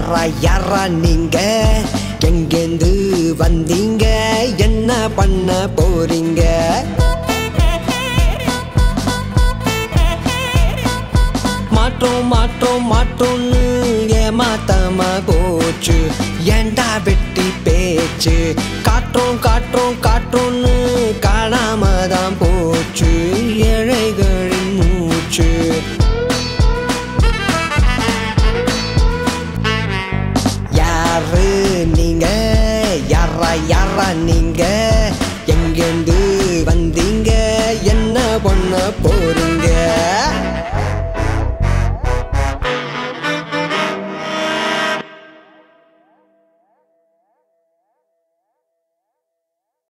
யாரா யாரா நீங்க எங்கேந்து வந்தீங்க என்ன பண்ண போறீங்க மாட்டோம் மாட்டோம் மாட்டோம்னு ஏமாத்தாம போச்சு ஏண்டா வெட்டி பேச்சு காட்டுறோம் காட்டுறோம் காட்டுறோம்னு காணாம தான் போச்சு ஏழைகளின் மூச்சு யாரு நீங்க யாரா யாரா நீங்க எங்கேந்து வந்தீங்க என்ன பண்ண